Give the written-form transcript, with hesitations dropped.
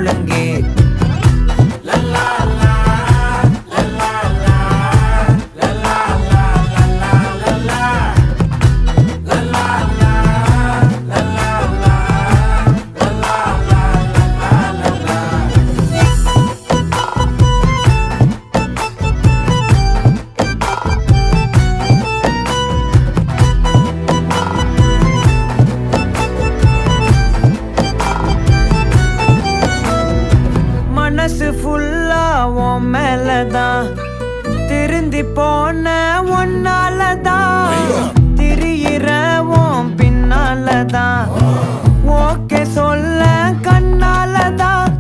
முழங்கே. மனசு ஃபுல்லா உன் மேலதான், திருந்தி போன ஒன்னாலதான், திரியிற உன் பின்னாலதான், ஓகே சொல்ல கண்ணாலதான்,